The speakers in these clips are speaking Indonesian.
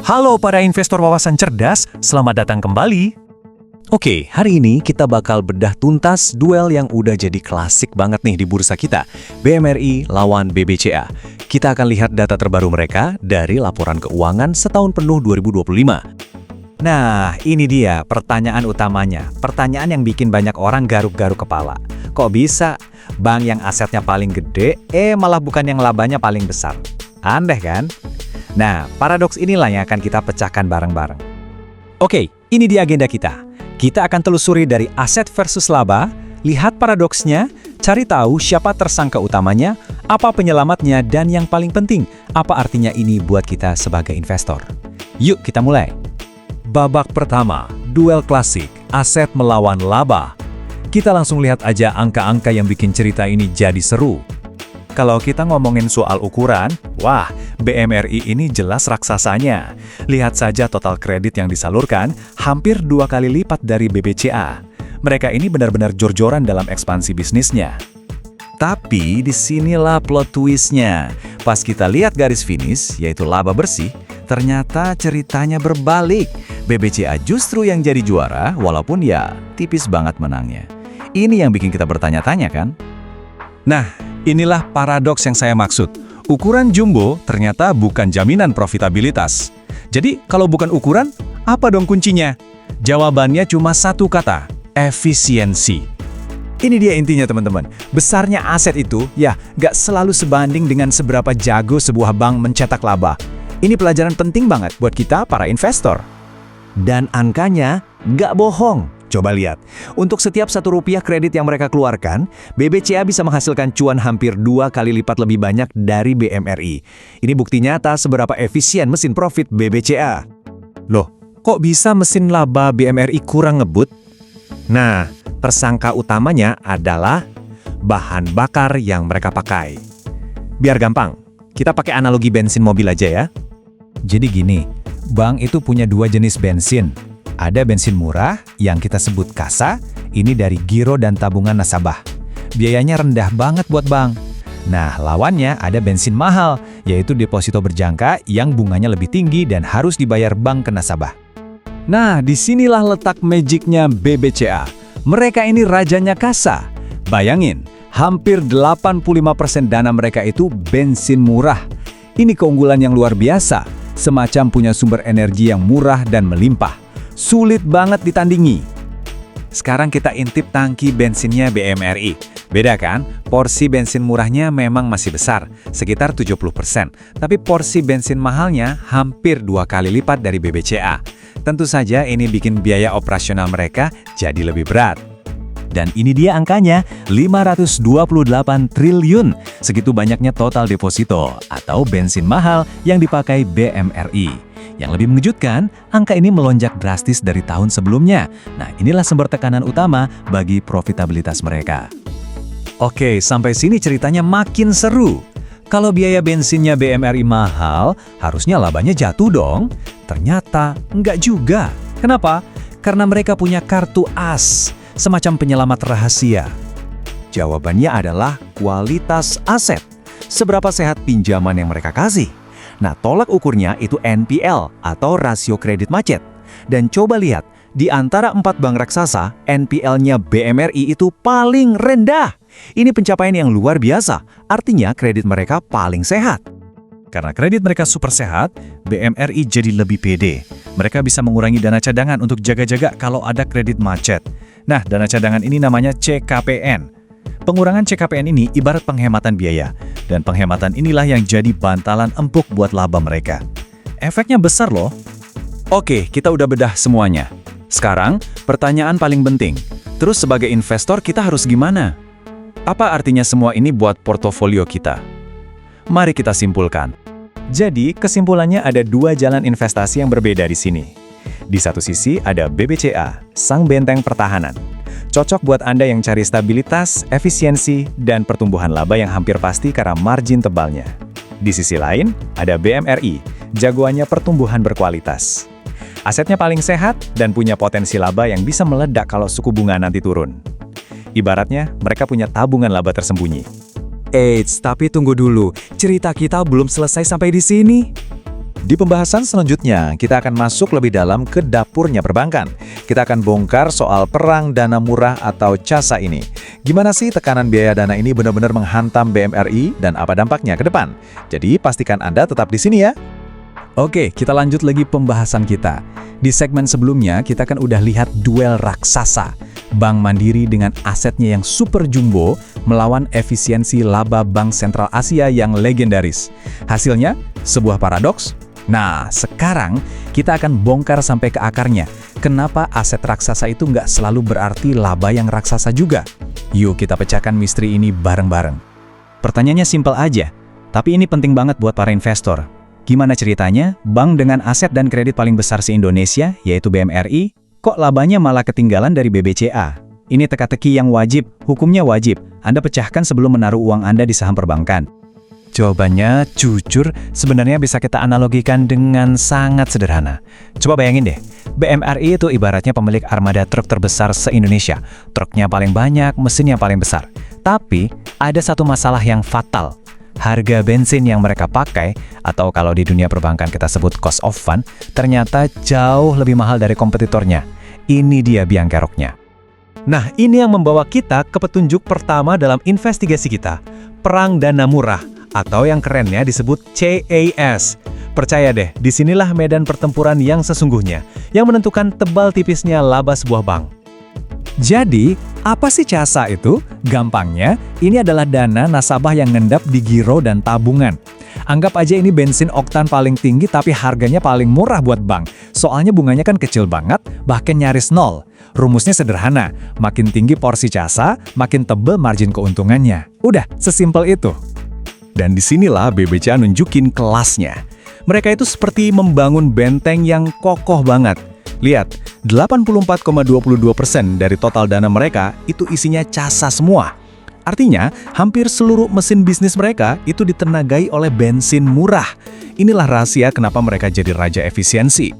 Halo para investor wawasan cerdas, selamat datang kembali. Oke, hari ini kita bakal bedah tuntas duel yang udah jadi klasik banget nih di bursa kita, BMRI lawan BBCA. Kita akan lihat data terbaru mereka dari laporan keuangan setahun penuh 2025. Nah, ini dia pertanyaan utamanya. Pertanyaan yang bikin banyak orang garuk-garuk kepala. Kok bisa bank yang asetnya paling gede, malah bukan yang labanya paling besar? Aneh kan? Nah, paradoks inilah yang akan kita pecahkan bareng-bareng. Oke, ini dia agenda kita. Kita akan telusuri dari aset versus laba, lihat paradoksnya, cari tahu siapa tersangka utamanya, apa penyelamatnya, dan yang paling penting, apa artinya ini buat kita sebagai investor. Yuk kita mulai. Babak pertama, duel klasik, aset melawan laba. Kita langsung lihat aja angka-angka yang bikin cerita ini jadi seru. Kalau kita ngomongin soal ukuran, wah, BMRI ini jelas raksasanya. Lihat saja total kredit yang disalurkan, hampir 2 kali lipat dari BBCA. Mereka ini benar-benar jor-joran dalam ekspansi bisnisnya. Tapi disinilah plot twistnya. Pas kita lihat garis finish, yaitu laba bersih, ternyata ceritanya berbalik. BBCA justru yang jadi juara, walaupun ya tipis banget menangnya. Ini yang bikin kita bertanya-tanya kan? Nah, inilah paradoks yang saya maksud. Ukuran jumbo ternyata bukan jaminan profitabilitas. Jadi, kalau bukan ukuran, apa dong kuncinya? Jawabannya cuma satu kata, efisiensi. Ini dia intinya teman-teman. Besarnya aset itu, ya, nggak selalu sebanding dengan seberapa jago sebuah bank mencetak laba. Ini pelajaran penting banget buat kita para investor. Dan angkanya nggak bohong. Coba lihat, untuk setiap Rp1 kredit yang mereka keluarkan, BBCA bisa menghasilkan cuan hampir 2 kali lipat lebih banyak dari BMRI. Ini bukti nyata seberapa efisien mesin profit BBCA. Loh, kok bisa mesin laba BMRI kurang ngebut? Nah, tersangka utamanya adalah bahan bakar yang mereka pakai. Biar gampang, kita pakai analogi bensin mobil aja ya. Jadi gini, bank itu punya 2 jenis bensin. Ada bensin murah yang kita sebut kasa, ini dari giro dan tabungan nasabah. Biayanya rendah banget buat bank. Nah, lawannya ada bensin mahal, yaitu deposito berjangka yang bunganya lebih tinggi dan harus dibayar bank ke nasabah. Nah, disinilah letak magicnya BBCA. Mereka ini rajanya kasa. Bayangin, hampir 85% dana mereka itu bensin murah. Ini keunggulan yang luar biasa, semacam punya sumber energi yang murah dan melimpah. Sulit banget ditandingi. Sekarang kita intip tangki bensinnya BMRI. Beda kan? Porsi bensin murahnya memang masih besar, sekitar 70%. Tapi porsi bensin mahalnya hampir 2 kali lipat dari BBCA. Tentu saja ini bikin biaya operasional mereka jadi lebih berat. Dan ini dia angkanya, 528 triliun. Segitu banyaknya total deposito atau bensin mahal yang dipakai BMRI. Yang lebih mengejutkan, angka ini melonjak drastis dari tahun sebelumnya. Nah, inilah sumber tekanan utama bagi profitabilitas mereka. Oke, sampai sini ceritanya makin seru. Kalau biaya bensinnya BMRI mahal, harusnya labanya jatuh dong. Ternyata enggak juga. Kenapa? Karena mereka punya kartu as, semacam penyelamat rahasia. Jawabannya adalah kualitas aset. Seberapa sehat pinjaman yang mereka kasih? Nah, tolak ukurnya itu NPL atau rasio kredit macet. Dan coba lihat, di antara 4 bank raksasa, NPL-nya BMRI itu paling rendah. Ini pencapaian yang luar biasa, artinya kredit mereka paling sehat. Karena kredit mereka super sehat, BMRI jadi lebih pede. Mereka bisa mengurangi dana cadangan untuk jaga-jaga kalau ada kredit macet. Nah, dana cadangan ini namanya CKPN. Pengurangan CKPN ini ibarat penghematan biaya, dan penghematan inilah yang jadi bantalan empuk buat laba mereka. Efeknya besar loh. Oke, kita udah bedah semuanya. Sekarang, pertanyaan paling penting. Terus sebagai investor kita harus gimana? Apa artinya semua ini buat portofolio kita? Mari kita simpulkan. Jadi, kesimpulannya ada 2 jalan investasi yang berbeda di sini. Di satu sisi ada BBCA, sang benteng pertahanan. Cocok buat Anda yang cari stabilitas, efisiensi, dan pertumbuhan laba yang hampir pasti karena margin tebalnya. Di sisi lain, ada BMRI, jagoannya pertumbuhan berkualitas. Asetnya paling sehat dan punya potensi laba yang bisa meledak kalau suku bunga nanti turun. Ibaratnya, mereka punya tabungan laba tersembunyi. Eits, tapi tunggu dulu, cerita kita belum selesai sampai di sini. Di pembahasan selanjutnya, kita akan masuk lebih dalam ke dapurnya perbankan. Kita akan bongkar soal perang dana murah atau CASA ini. Gimana sih tekanan biaya dana ini benar-benar menghantam BMRI dan apa dampaknya ke depan? Jadi pastikan Anda tetap di sini ya. Oke, kita lanjut lagi pembahasan kita. Di segmen sebelumnya, kita kan udah lihat duel raksasa. Bank Mandiri dengan asetnya yang super jumbo melawan efisiensi laba Bank Sentral Asia yang legendaris. Hasilnya, sebuah paradoks. Nah, sekarang kita akan bongkar sampai ke akarnya. Kenapa aset raksasa itu nggak selalu berarti laba yang raksasa juga? Yuk kita pecahkan misteri ini bareng-bareng. Pertanyaannya simpel aja, tapi ini penting banget buat para investor. Gimana ceritanya, bank dengan aset dan kredit paling besar se-Indonesia, yaitu BMRI, kok labanya malah ketinggalan dari BBCA? Ini teka-teki yang wajib, hukumnya wajib. Anda pecahkan sebelum menaruh uang Anda di saham perbankan. Jawabannya, jujur, sebenarnya bisa kita analogikan dengan sangat sederhana. Coba bayangin deh, BMRI itu ibaratnya pemilik armada truk terbesar se-Indonesia. Truknya paling banyak, mesinnya paling besar. Tapi, ada satu masalah yang fatal. Harga bensin yang mereka pakai, atau kalau di dunia perbankan kita sebut cost of fund, ternyata jauh lebih mahal dari kompetitornya. Ini dia biang keroknya. Nah, ini yang membawa kita ke petunjuk pertama dalam investigasi kita, perang dana murah, atau yang kerennya disebut CAS. Percaya deh, disinilah medan pertempuran yang sesungguhnya, yang menentukan tebal tipisnya laba sebuah bank. Jadi, apa sih CASA itu? Gampangnya, ini adalah dana nasabah yang ngendap di giro dan tabungan. Anggap aja ini bensin oktan paling tinggi tapi harganya paling murah buat bank. Soalnya bunganya kan kecil banget, bahkan nyaris nol. Rumusnya sederhana, makin tinggi porsi CASA, makin tebel margin keuntungannya. Udah, sesimpel itu. Dan disinilah BBCA nunjukin kelasnya. Mereka itu seperti membangun benteng yang kokoh banget. Lihat, 84,22% dari total dana mereka itu isinya CASA semua. Artinya, hampir seluruh mesin bisnis mereka itu ditenagai oleh bensin murah. Inilah rahasia kenapa mereka jadi raja efisiensi.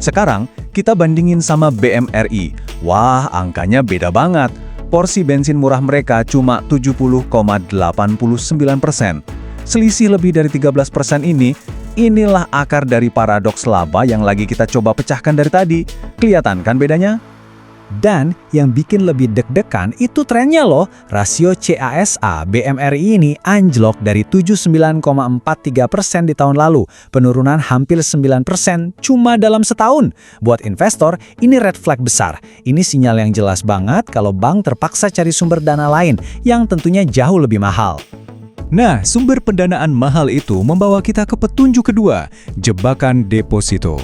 Sekarang, kita bandingin sama BMRI. Wah, angkanya beda banget. Porsi bensin murah mereka cuma 70,89%. Selisih lebih dari 13% ini, inilah akar dari paradoks laba yang lagi kita coba pecahkan dari tadi. Kelihatan kan bedanya? Dan yang bikin lebih deg-degan itu trennya loh. Rasio CASA BMRI ini anjlok dari 79,43% di tahun lalu. Penurunan hampir 9% cuma dalam setahun. Buat investor, ini red flag besar. Ini sinyal yang jelas banget kalau bank terpaksa cari sumber dana lain yang tentunya jauh lebih mahal. Nah, sumber pendanaan mahal itu membawa kita ke petunjuk kedua, jebakan deposito.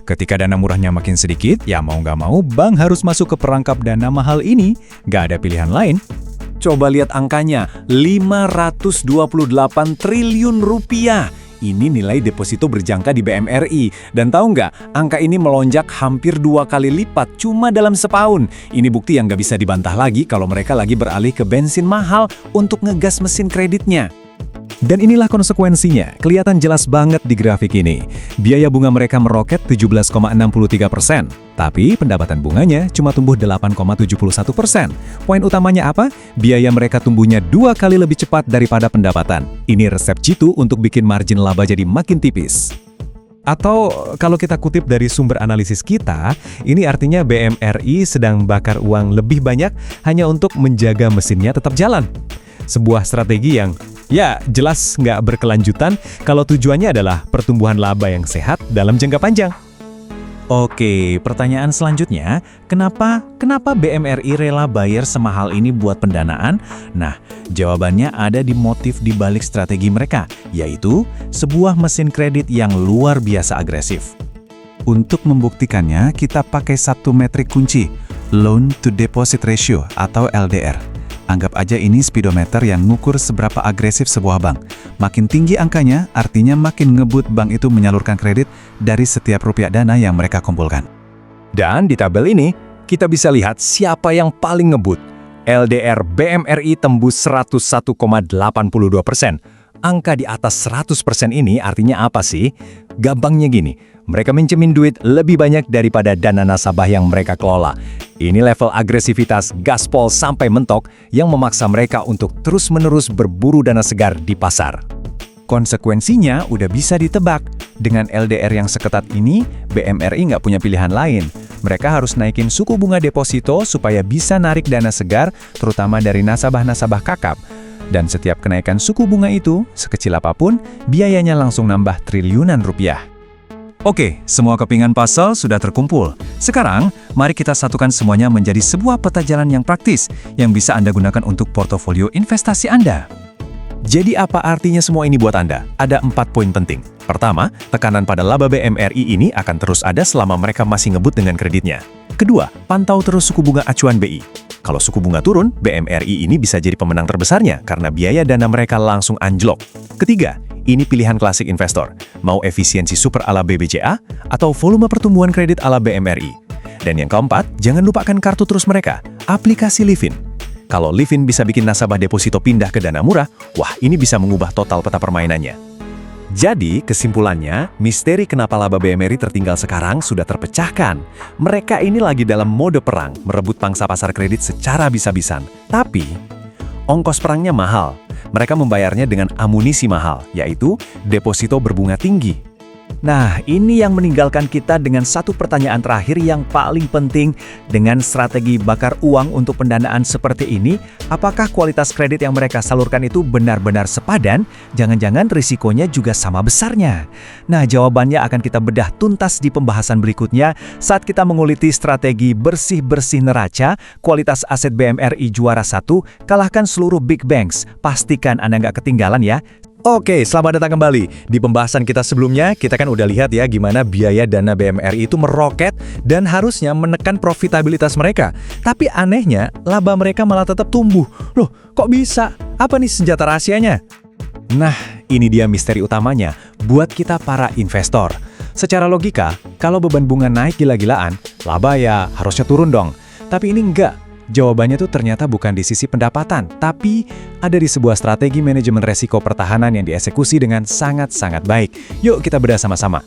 Ketika dana murahnya makin sedikit, ya mau nggak mau bank harus masuk ke perangkap dana mahal ini. Nggak ada pilihan lain. Coba lihat angkanya, 528 triliun rupiah. Ini nilai deposito berjangka di BMRI. Dan tahu nggak, angka ini melonjak hampir 2 kali lipat cuma dalam setahun. Ini bukti yang nggak bisa dibantah lagi kalau mereka lagi beralih ke bensin mahal untuk ngegas mesin kreditnya. Dan inilah konsekuensinya, kelihatan jelas banget di grafik ini. Biaya bunga mereka meroket 17,63%, tapi pendapatan bunganya cuma tumbuh 8,71%. Poin utamanya apa? Biaya mereka tumbuhnya 2 kali lebih cepat daripada pendapatan. Ini resep jitu untuk bikin margin laba jadi makin tipis. Atau kalau kita kutip dari sumber analisis kita, ini artinya BMRI sedang bakar uang lebih banyak hanya untuk menjaga mesinnya tetap jalan. Sebuah strategi yang ya jelas nggak berkelanjutan kalau tujuannya adalah pertumbuhan laba yang sehat dalam jangka panjang. Oke, pertanyaan selanjutnya, kenapa BMRI rela bayar semahal ini buat pendanaan? Nah, jawabannya ada di motif di balik strategi mereka, yaitu sebuah mesin kredit yang luar biasa agresif. Untuk membuktikannya, kita pakai satu metrik kunci, Loan to Deposit Ratio atau LDR. Anggap aja ini speedometer yang ngukur seberapa agresif sebuah bank. Makin tinggi angkanya, artinya makin ngebut bank itu menyalurkan kredit dari setiap rupiah dana yang mereka kumpulkan. Dan di tabel ini, kita bisa lihat siapa yang paling ngebut. LDR BMRI tembus 101,82%. Angka di atas 100% ini artinya apa sih? Gampangnya gini, mereka minjemin duit lebih banyak daripada dana nasabah yang mereka kelola. Ini level agresivitas gaspol sampai mentok yang memaksa mereka untuk terus-menerus berburu dana segar di pasar. Konsekuensinya udah bisa ditebak. Dengan LDR yang seketat ini, BMRI nggak punya pilihan lain. Mereka harus naikin suku bunga deposito supaya bisa narik dana segar, terutama dari nasabah-nasabah kakap. Dan setiap kenaikan suku bunga itu, sekecil apapun, biayanya langsung nambah triliunan rupiah. Oke, semua kepingan puzzle sudah terkumpul. Sekarang, mari kita satukan semuanya menjadi sebuah peta jalan yang praktis yang bisa Anda gunakan untuk portofolio investasi Anda. Jadi apa artinya semua ini buat Anda? Ada 4 poin penting. Pertama, tekanan pada laba BMRI ini akan terus ada selama mereka masih ngebut dengan kreditnya. Kedua, pantau terus suku bunga acuan BI. Kalau suku bunga turun, BMRI ini bisa jadi pemenang terbesarnya karena biaya dana mereka langsung anjlok. Ketiga, ini pilihan klasik investor. Mau efisiensi super ala BBCA atau volume pertumbuhan kredit ala BMRI. Dan yang keempat, jangan lupakan kartu terus mereka, aplikasi Livin. Kalau Livin bisa bikin nasabah deposito pindah ke dana murah, wah ini bisa mengubah total peta permainannya. Jadi, kesimpulannya, misteri kenapa laba BMRI tertinggal sekarang sudah terpecahkan. Mereka ini lagi dalam mode perang, merebut pangsa pasar kredit secara bisa-bisan. Tapi, ongkos perangnya mahal. Mereka membayarnya dengan amunisi mahal, yaitu deposito berbunga tinggi. Nah, ini yang meninggalkan kita dengan satu pertanyaan terakhir yang paling penting. Dengan strategi bakar uang untuk pendanaan seperti ini, apakah kualitas kredit yang mereka salurkan itu benar-benar sepadan? Jangan-jangan risikonya juga sama besarnya. Nah, jawabannya akan kita bedah tuntas di pembahasan berikutnya saat kita menguliti strategi bersih-bersih neraca, kualitas aset BMRI juara 1, kalahkan seluruh big banks. Pastikan Anda nggak ketinggalan ya. Oke, selamat datang kembali. Di pembahasan kita sebelumnya, kita kan udah lihat ya gimana biaya dana BMRI itu meroket dan harusnya menekan profitabilitas mereka. Tapi anehnya, laba mereka malah tetap tumbuh. Loh, kok bisa? Apa nih senjata rahasianya? Nah, ini dia misteri utamanya buat kita para investor. Secara logika, kalau beban bunga naik gila-gilaan, laba ya harusnya turun dong. Tapi ini enggak. Jawabannya tuh ternyata bukan di sisi pendapatan, tapi ada di sebuah strategi manajemen resiko pertahanan yang dieksekusi dengan sangat-sangat baik. Yuk kita bedah sama-sama.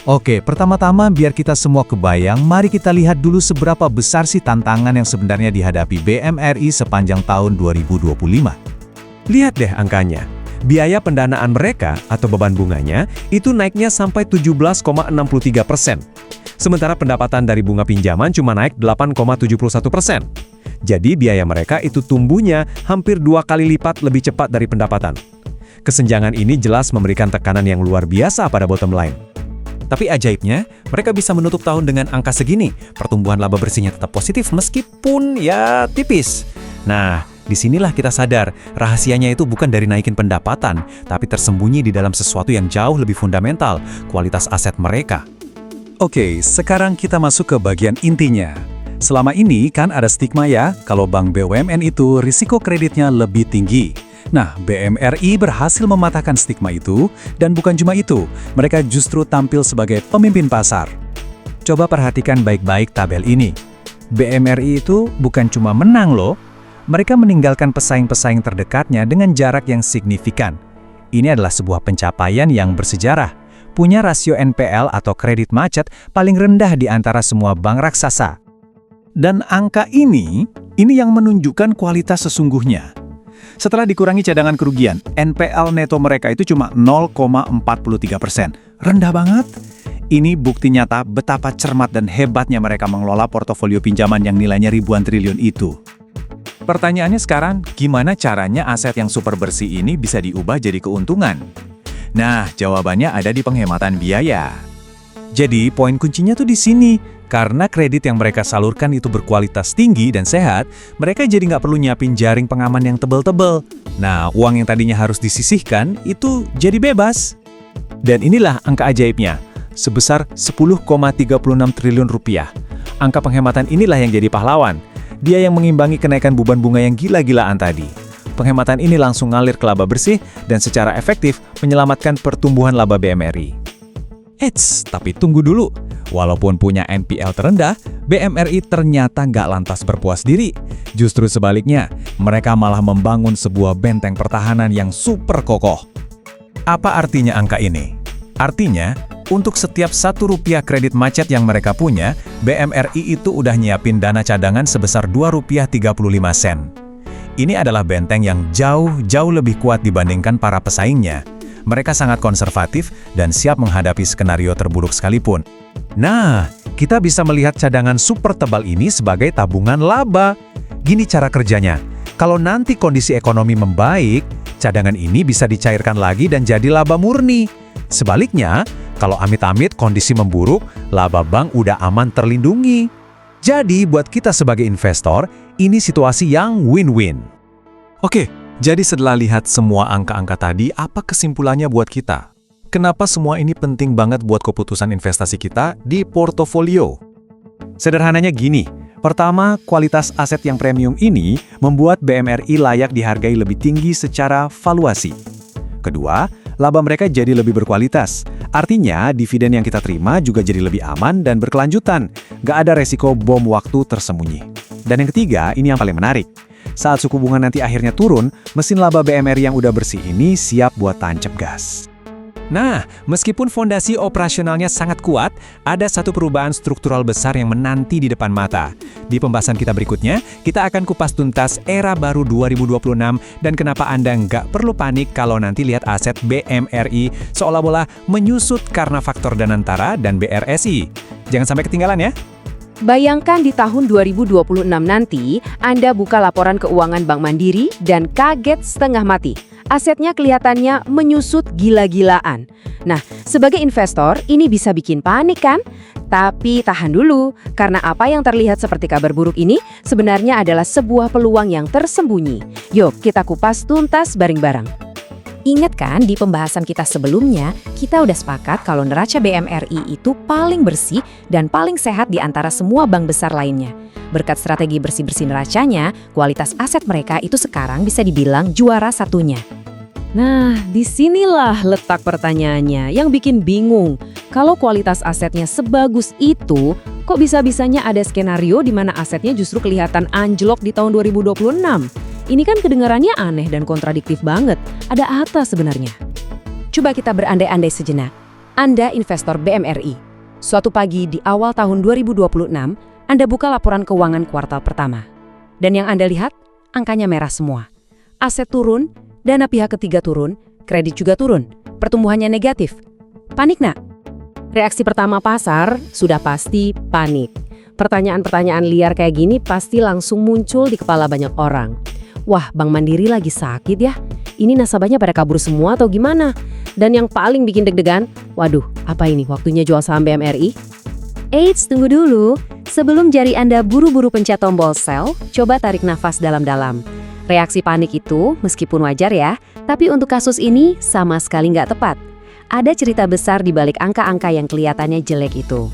Oke, pertama-tama biar kita semua kebayang, mari kita lihat dulu seberapa besar sih tantangan yang sebenarnya dihadapi BMRI sepanjang tahun 2025. Lihat deh angkanya. Biaya pendanaan mereka atau beban bunganya itu naiknya sampai 17,63%. Sementara pendapatan dari bunga pinjaman cuma naik 8,71%. Jadi biaya mereka itu tumbuhnya hampir 2 kali lipat lebih cepat dari pendapatan. Kesenjangan ini jelas memberikan tekanan yang luar biasa pada bottom line. Tapi ajaibnya, mereka bisa menutup tahun dengan angka segini. Pertumbuhan laba bersihnya tetap positif meskipun ya tipis. Nah, disinilah kita sadar, rahasianya itu bukan dari naikin pendapatan, tapi tersembunyi di dalam sesuatu yang jauh lebih fundamental, kualitas aset mereka. Oke, sekarang kita masuk ke bagian intinya. Selama ini kan ada stigma ya, kalau bank BUMN itu risiko kreditnya lebih tinggi. Nah, BMRI berhasil mematahkan stigma itu, dan bukan cuma itu, mereka justru tampil sebagai pemimpin pasar. Coba perhatikan baik-baik tabel ini. BMRI itu bukan cuma menang loh, mereka meninggalkan pesaing-pesaing terdekatnya dengan jarak yang signifikan. Ini adalah sebuah pencapaian yang bersejarah. Punya rasio NPL atau kredit macet paling rendah di antara semua bank raksasa. Dan angka ini yang menunjukkan kualitas sesungguhnya. Setelah dikurangi cadangan kerugian, NPL neto mereka itu cuma 0,43%. Rendah banget. Ini bukti nyata betapa cermat dan hebatnya mereka mengelola portofolio pinjaman yang nilainya ribuan triliun itu. Pertanyaannya sekarang, gimana caranya aset yang super bersih ini bisa diubah jadi keuntungan? Nah, jawabannya ada di penghematan biaya. Jadi, poin kuncinya tuh di sini. Karena kredit yang mereka salurkan itu berkualitas tinggi dan sehat, mereka jadi nggak perlu nyiapin jaring pengaman yang tebel-tebel. Nah, uang yang tadinya harus disisihkan, itu jadi bebas. Dan inilah angka ajaibnya, sebesar 10,36 triliun rupiah. Angka penghematan inilah yang jadi pahlawan. Dia yang mengimbangi kenaikan beban bunga yang gila-gilaan tadi. Penghematan ini langsung ngalir ke laba bersih dan secara efektif menyelamatkan pertumbuhan laba BMRI. Eits, tapi tunggu dulu. Walaupun punya NPL terendah, BMRI ternyata nggak lantas berpuas diri. Justru sebaliknya, mereka malah membangun sebuah benteng pertahanan yang super kokoh. Apa artinya angka ini? Artinya, untuk setiap 1 rupiah kredit macet yang mereka punya, BMRI itu udah nyiapin dana cadangan sebesar Rp2,35. Ini adalah benteng yang jauh lebih kuat dibandingkan para pesaingnya. Mereka sangat konservatif dan siap menghadapi skenario terburuk sekalipun. Nah, kita bisa melihat cadangan super tebal ini sebagai tabungan laba. Gini cara kerjanya. Kalau nanti kondisi ekonomi membaik, cadangan ini bisa dicairkan lagi dan jadi laba murni. Sebaliknya, kalau amit-amit kondisi memburuk, laba bank udah aman terlindungi. Jadi, buat kita sebagai investor, ini situasi yang win-win. Oke, jadi setelah lihat semua angka-angka tadi, apa kesimpulannya buat kita? Kenapa semua ini penting banget buat keputusan investasi kita di portofolio? Sederhananya gini, pertama, kualitas aset yang premium ini membuat BMRI layak dihargai lebih tinggi secara valuasi. Kedua, laba mereka jadi lebih berkualitas. Artinya, dividen yang kita terima juga jadi lebih aman dan berkelanjutan. Nggak ada resiko bom waktu tersembunyi. Dan yang ketiga, ini yang paling menarik. Saat suku bunga nanti akhirnya turun, mesin laba BMRI yang udah bersih ini siap buat tancap gas. Nah, meskipun fondasi operasionalnya sangat kuat, ada satu perubahan struktural besar yang menanti di depan mata. Di pembahasan kita berikutnya, kita akan kupas tuntas era baru 2026 dan kenapa Anda nggak perlu panik kalau nanti lihat aset BMRI seolah-olah menyusut karena faktor Danantara dan BRSI. Jangan sampai ketinggalan ya. Bayangkan di tahun 2026 nanti, Anda buka laporan keuangan Bank Mandiri dan kaget setengah mati. Asetnya kelihatannya menyusut gila-gilaan. Nah, sebagai investor, ini bisa bikin panik kan? Tapi tahan dulu, karena apa yang terlihat seperti kabar buruk ini sebenarnya adalah sebuah peluang yang tersembunyi. Yuk, kita kupas tuntas bareng-bareng. Ingat kan di pembahasan kita sebelumnya, kita udah sepakat kalau neraca BMRI itu paling bersih dan paling sehat di antara semua bank besar lainnya. Berkat strategi bersih-bersih neracanya, kualitas aset mereka itu sekarang bisa dibilang juara satunya. Nah, disinilah letak pertanyaannya yang bikin bingung. Kalau kualitas asetnya sebagus itu, kok bisa-bisanya ada skenario di mana asetnya justru kelihatan anjlok di tahun 2026? Ini kan kedengarannya aneh dan kontradiktif banget. Ada apa sebenarnya? Coba kita berandai-andai sejenak. Anda investor BMRI. Suatu pagi di awal tahun 2026, Anda buka laporan keuangan kuartal pertama. Dan yang Anda lihat, angkanya merah semua. Aset turun, dana pihak ketiga turun, kredit juga turun, pertumbuhannya negatif. Panik nak? Reaksi pertama pasar sudah pasti panik. Pertanyaan-pertanyaan liar kayak gini pasti langsung muncul di kepala banyak orang. Wah, Bank Mandiri lagi sakit ya? Ini nasabahnya pada kabur semua atau gimana? Dan yang paling bikin deg-degan, waduh, apa ini waktunya jual saham BMRI? Eits, tunggu dulu. Sebelum jari Anda buru-buru pencet tombol sell, coba tarik nafas dalam-dalam. Reaksi panik itu, meskipun wajar ya, tapi untuk kasus ini sama sekali nggak tepat. Ada cerita besar di balik angka-angka yang kelihatannya jelek itu.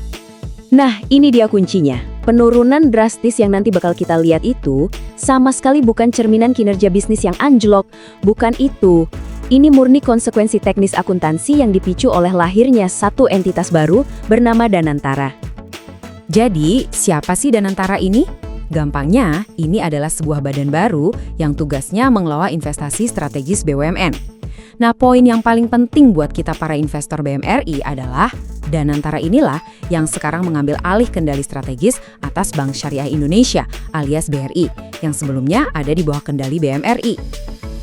Nah, ini dia kuncinya. Penurunan drastis yang nanti bakal kita lihat itu sama sekali bukan cerminan kinerja bisnis yang anjlok. Bukan itu. Ini murni konsekuensi teknis akuntansi yang dipicu oleh lahirnya satu entitas baru bernama Danantara. Jadi, siapa sih Danantara ini? Gampangnya, ini adalah sebuah badan baru yang tugasnya mengelola investasi strategis BUMN. Nah, poin yang paling penting buat kita para investor BMRI adalah Danantara inilah yang sekarang mengambil alih kendali strategis atas Bank Syariah Indonesia alias BRI yang sebelumnya ada di bawah kendali BMRI.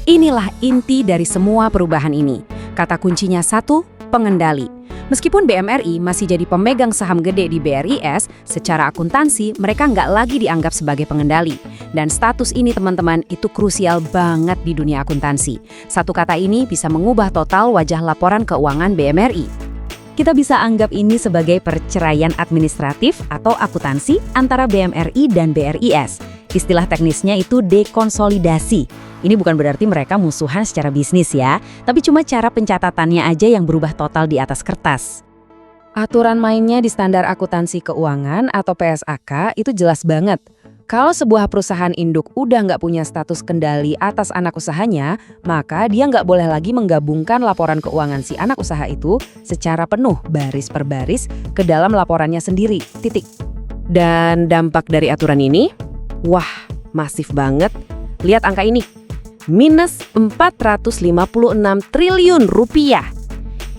Inilah inti dari semua perubahan ini. Kata kuncinya satu, pengendali. Meskipun BMRI masih jadi pemegang saham gede di BRIS, secara akuntansi mereka nggak lagi dianggap sebagai pengendali. Dan status ini teman-teman itu krusial banget di dunia akuntansi. Satu kata ini bisa mengubah total wajah laporan keuangan BMRI. Kita bisa anggap ini sebagai perceraian administratif atau akuntansi antara BMRI dan BRIS. Istilah teknisnya itu dekonsolidasi. Ini bukan berarti mereka musuhan secara bisnis ya, tapi cuma cara pencatatannya aja yang berubah total di atas kertas. Aturan mainnya di Standar Akuntansi Keuangan atau PSAK itu jelas banget. Kalau sebuah perusahaan induk udah nggak punya status kendali atas anak usahanya, maka dia nggak boleh lagi menggabungkan laporan keuangan si anak usaha itu secara penuh baris per baris ke dalam laporannya sendiri, titik. Dan dampak dari aturan ini, wah masif banget. Lihat angka ini. Minus 456 triliun rupiah.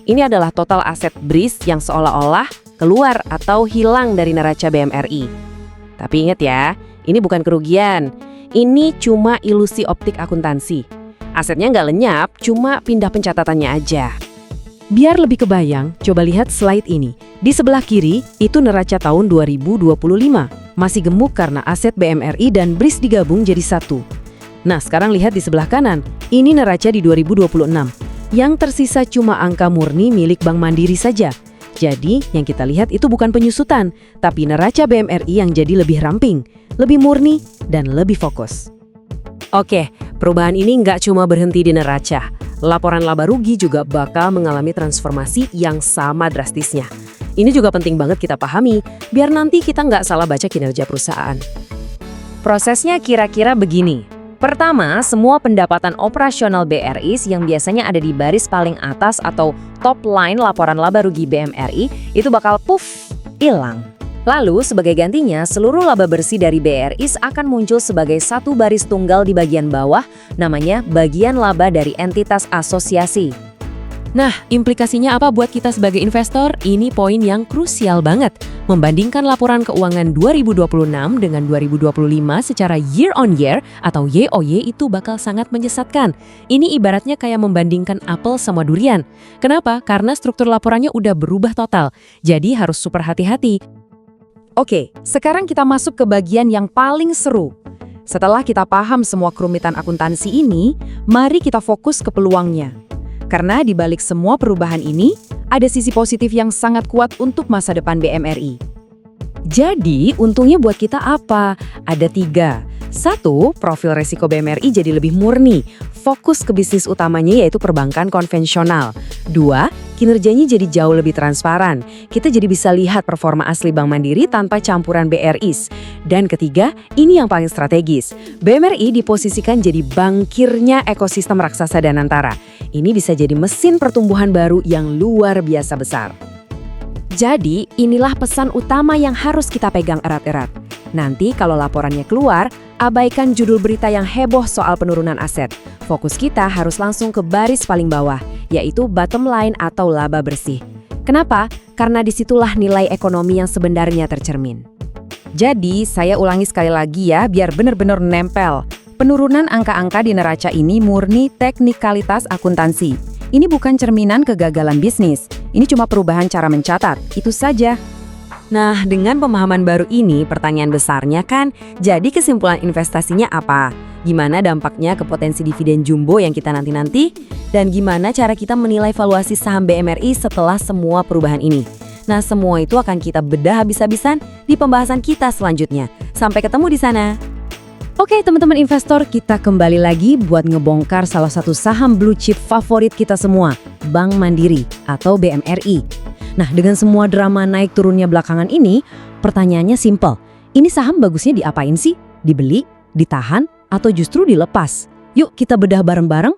Ini adalah total aset BRIS yang seolah-olah keluar atau hilang dari neraca BMRI. Tapi ingat ya, ini bukan kerugian. Ini cuma ilusi optik akuntansi. Asetnya nggak lenyap, cuma pindah pencatatannya aja. Biar lebih kebayang, coba lihat slide ini. Di sebelah kiri, itu neraca tahun 2025. Masih gemuk karena aset BMRI dan BRIS digabung jadi satu. Nah, sekarang lihat di sebelah kanan. Ini neraca di 2026. Yang tersisa cuma angka murni milik Bank Mandiri saja. Jadi, yang kita lihat itu bukan penyusutan, tapi neraca BMRI yang jadi lebih ramping, lebih murni, dan lebih fokus. Oke, perubahan ini nggak cuma berhenti di neraca. Laporan laba rugi juga bakal mengalami transformasi yang sama drastisnya. Ini juga penting banget kita pahami, biar nanti kita nggak salah baca kinerja perusahaan. Prosesnya kira-kira begini. Pertama, semua pendapatan operasional BRI yang biasanya ada di baris paling atas atau top line laporan laba rugi BMRI itu bakal hilang. Lalu, sebagai gantinya, seluruh laba bersih dari BRI akan muncul sebagai satu baris tunggal di bagian bawah, namanya bagian laba dari entitas asosiasi. Nah, implikasinya apa buat kita sebagai investor? Ini poin yang krusial banget. Membandingkan laporan keuangan 2026 dengan 2025 secara year on year atau YOY itu bakal sangat menyesatkan. Ini ibaratnya kayak membandingkan apel sama durian. Kenapa? Karena struktur laporannya udah berubah total. Jadi harus super hati-hati. Oke, sekarang kita masuk ke bagian yang paling seru. Setelah kita paham semua kerumitan akuntansi ini, mari kita fokus ke peluangnya. Karena di balik semua perubahan ini, ada sisi positif yang sangat kuat untuk masa depan BMRI. Jadi, untungnya buat kita apa? Ada 3. 1, profil resiko BMRI jadi lebih murni. Fokus ke bisnis utamanya yaitu perbankan konvensional. 2, kinerjanya jadi jauh lebih transparan. Kita jadi bisa lihat performa asli Bank Mandiri tanpa campuran BRIs. Dan ketiga, ini yang paling strategis. BMRI diposisikan jadi bankirnya ekosistem raksasa Danantara. Ini bisa jadi mesin pertumbuhan baru yang luar biasa besar. Jadi, inilah pesan utama yang harus kita pegang erat-erat. Nanti kalau laporannya keluar, abaikan judul berita yang heboh soal penurunan aset. Fokus kita harus langsung ke baris paling bawah, yaitu bottom line atau laba bersih. Kenapa? Karena disitulah nilai ekonomi yang sebenarnya tercermin. Jadi, saya ulangi sekali lagi ya, biar benar-benar nempel. Penurunan angka-angka di neraca ini murni teknikalitas akuntansi. Ini bukan cerminan kegagalan bisnis. Ini cuma perubahan cara mencatat, itu saja. Nah, dengan pemahaman baru ini, pertanyaan besarnya kan, jadi kesimpulan investasinya apa? Gimana dampaknya ke potensi dividen jumbo yang kita nanti-nanti? Dan gimana cara kita menilai valuasi saham BMRI setelah semua perubahan ini? Nah, semua itu akan kita bedah habis-habisan di pembahasan kita selanjutnya. Sampai ketemu di sana. Oke, teman-teman investor, kita kembali lagi buat ngebongkar salah satu saham blue chip favorit kita semua, Bank Mandiri atau BMRI. Nah, dengan semua drama naik turunnya belakangan ini, pertanyaannya simpel. Ini saham bagusnya diapain sih? Dibeli, ditahan, atau justru dilepas? Yuk kita bedah bareng-bareng.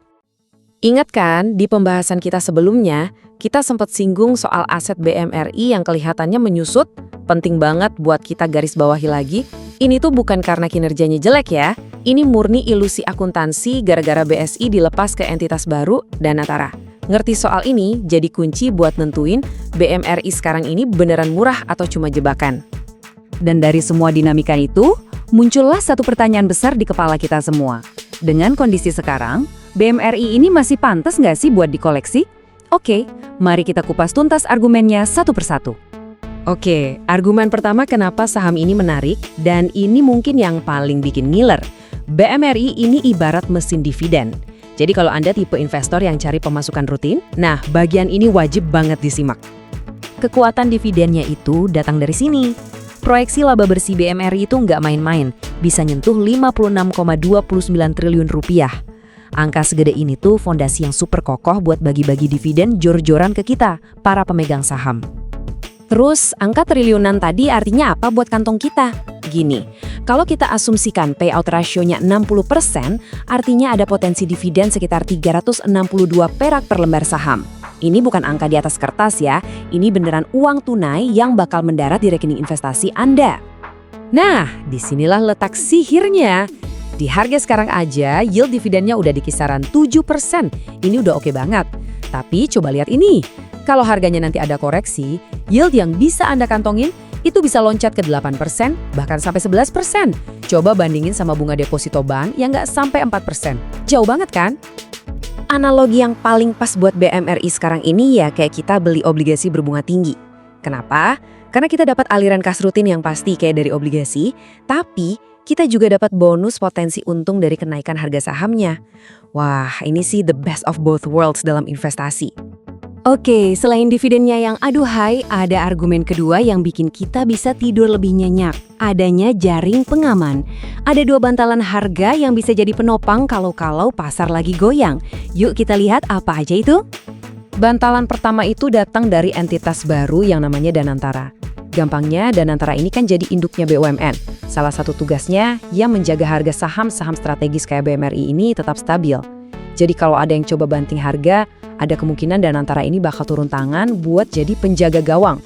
Ingat kan, di pembahasan kita sebelumnya, kita sempat singgung soal aset BMRI yang kelihatannya menyusut. Penting banget buat kita garis bawahi lagi. Ini tuh bukan karena kinerjanya jelek ya. Ini murni ilusi akuntansi gara-gara BSI dilepas ke entitas baru, Danantara. Ngerti soal ini jadi kunci buat nentuin BMRI sekarang ini beneran murah atau cuma jebakan. Dan dari semua dinamika itu, muncullah satu pertanyaan besar di kepala kita semua. Dengan kondisi sekarang, BMRI ini masih pantas nggak sih buat dikoleksi? Oke, mari kita kupas tuntas argumennya satu persatu. Oke, argumen pertama kenapa saham ini menarik, dan ini mungkin yang paling bikin ngiler. BMRI ini ibarat mesin dividen. Jadi kalau Anda tipe investor yang cari pemasukan rutin, nah bagian ini wajib banget disimak. Kekuatan dividennya itu datang dari sini. Proyeksi laba bersih BMRI itu nggak main-main, bisa nyentuh 56,29 triliun rupiah. Angka segede ini tuh fondasi yang super kokoh buat bagi-bagi dividen jor-joran ke kita, para pemegang saham. Terus, angka triliunan tadi artinya apa buat kantong kita? Gini, kalau kita asumsikan payout ratio-nya 60%, artinya ada potensi dividen sekitar 362 perak per lembar saham. Ini bukan angka di atas kertas ya, ini beneran uang tunai yang bakal mendarat di rekening investasi Anda. Nah, disinilah letak sihirnya. Di harga sekarang aja, yield dividennya udah di kisaran 7%. Ini udah oke banget. Tapi coba lihat ini. Kalau harganya nanti ada koreksi, yield yang bisa Anda kantongin itu bisa loncat ke 8%, bahkan sampai 11%. Coba bandingin sama bunga deposito bank yang nggak sampai 4%. Jauh banget kan? Analogi yang paling pas buat BMRI sekarang ini ya kayak kita beli obligasi berbunga tinggi. Kenapa? Karena kita dapat aliran kas rutin yang pasti kayak dari obligasi, tapi kita juga dapat bonus potensi untung dari kenaikan harga sahamnya. Wah, ini sih the best of both worlds dalam investasi. Oke, selain dividennya yang aduhai, ada argumen kedua yang bikin kita bisa tidur lebih nyenyak. Adanya jaring pengaman. Ada 2 bantalan harga yang bisa jadi penopang kalau pasar lagi goyang. Yuk kita lihat apa aja itu. Bantalan pertama itu datang dari entitas baru yang namanya Danantara. Gampangnya, Danantara ini kan jadi induknya BUMN. Salah satu tugasnya, ia menjaga harga saham-saham strategis kayak BMRI ini tetap stabil. Jadi kalau ada yang coba banting harga, ada kemungkinan Danantara ini bakal turun tangan buat jadi penjaga gawang.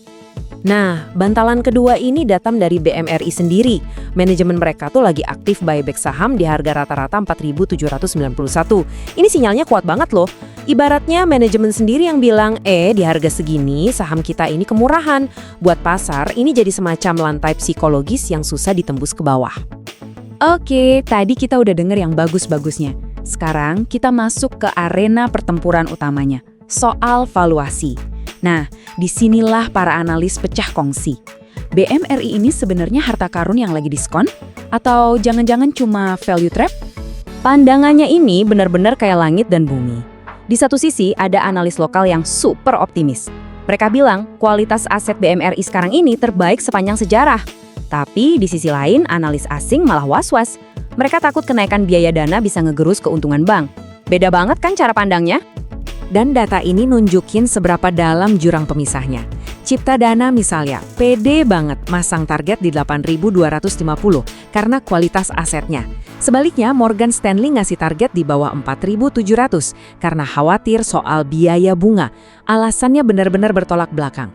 Nah, bantalan kedua ini datang dari BMRI sendiri. Manajemen mereka tuh lagi aktif buyback saham di harga rata-rata 4.791. Ini sinyalnya kuat banget loh. Ibaratnya manajemen sendiri yang bilang, di harga segini saham kita ini kemurahan. Buat pasar, ini jadi semacam lantai psikologis yang susah ditembus ke bawah. Oke, tadi kita udah denger yang bagus-bagusnya. Sekarang kita masuk ke arena pertempuran utamanya, soal valuasi. Nah, disinilah para analis pecah kongsi. BMRI ini sebenarnya harta karun yang lagi diskon? Atau jangan-jangan cuma value trap? Pandangannya ini benar-benar kayak langit dan bumi. Di satu sisi ada analis lokal yang super optimis. Mereka bilang kualitas aset BMRI sekarang ini terbaik sepanjang sejarah. Tapi di sisi lain analis asing malah was-was. Mereka takut kenaikan biaya dana bisa ngegerus keuntungan bank. Beda banget kan cara pandangnya? Dan data ini nunjukin seberapa dalam jurang pemisahnya. Cipta Dana misalnya, pede banget masang target di 8.250 karena kualitas asetnya. Sebaliknya, Morgan Stanley ngasih target di bawah 4.700 karena khawatir soal biaya bunga. Alasannya benar-benar bertolak belakang.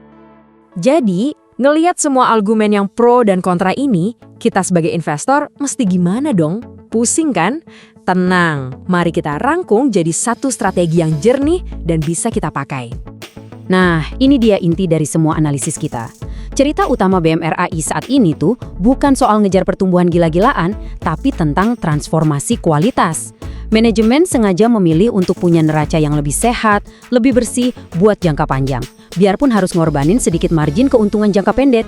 Jadi, ngelihat semua argumen yang pro dan kontra ini, kita sebagai investor mesti gimana dong? Pusing kan? Tenang, mari kita rangkum jadi satu strategi yang jernih dan bisa kita pakai. Nah, ini dia inti dari semua analisis kita. Cerita utama BMRI saat ini tuh bukan soal ngejar pertumbuhan gila-gilaan, tapi tentang transformasi kualitas. Manajemen sengaja memilih untuk punya neraca yang lebih sehat, lebih bersih buat jangka panjang. Biarpun harus ngorbanin sedikit margin keuntungan jangka pendek.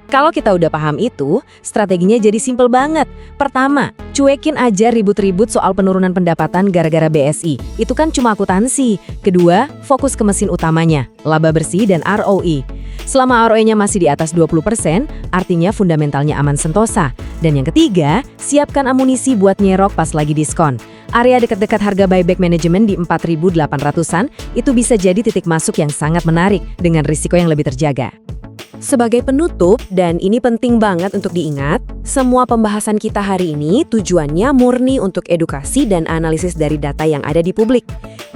Kalau kita udah paham itu, strateginya jadi simpel banget. Pertama, cuekin aja ribut-ribut soal penurunan pendapatan gara-gara BSI. Itu kan cuma akuntansi. Kedua, fokus ke mesin utamanya, laba bersih dan ROE. Selama ROE-nya masih di atas 20%, artinya fundamentalnya aman sentosa. Dan yang ketiga, siapkan amunisi buat nyerok pas lagi diskon. Area dekat-dekat harga buyback manajemen di 4.800-an, itu bisa jadi titik masuk yang sangat menarik dengan risiko yang lebih terjaga. Sebagai penutup, dan ini penting banget untuk diingat, semua pembahasan kita hari ini tujuannya murni untuk edukasi dan analisis dari data yang ada di publik.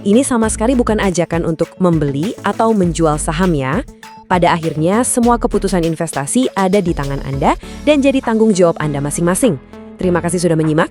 Ini sama sekali bukan ajakan untuk membeli atau menjual saham ya. Pada akhirnya, semua keputusan investasi ada di tangan Anda dan jadi tanggung jawab Anda masing-masing. Terima kasih sudah menyimak.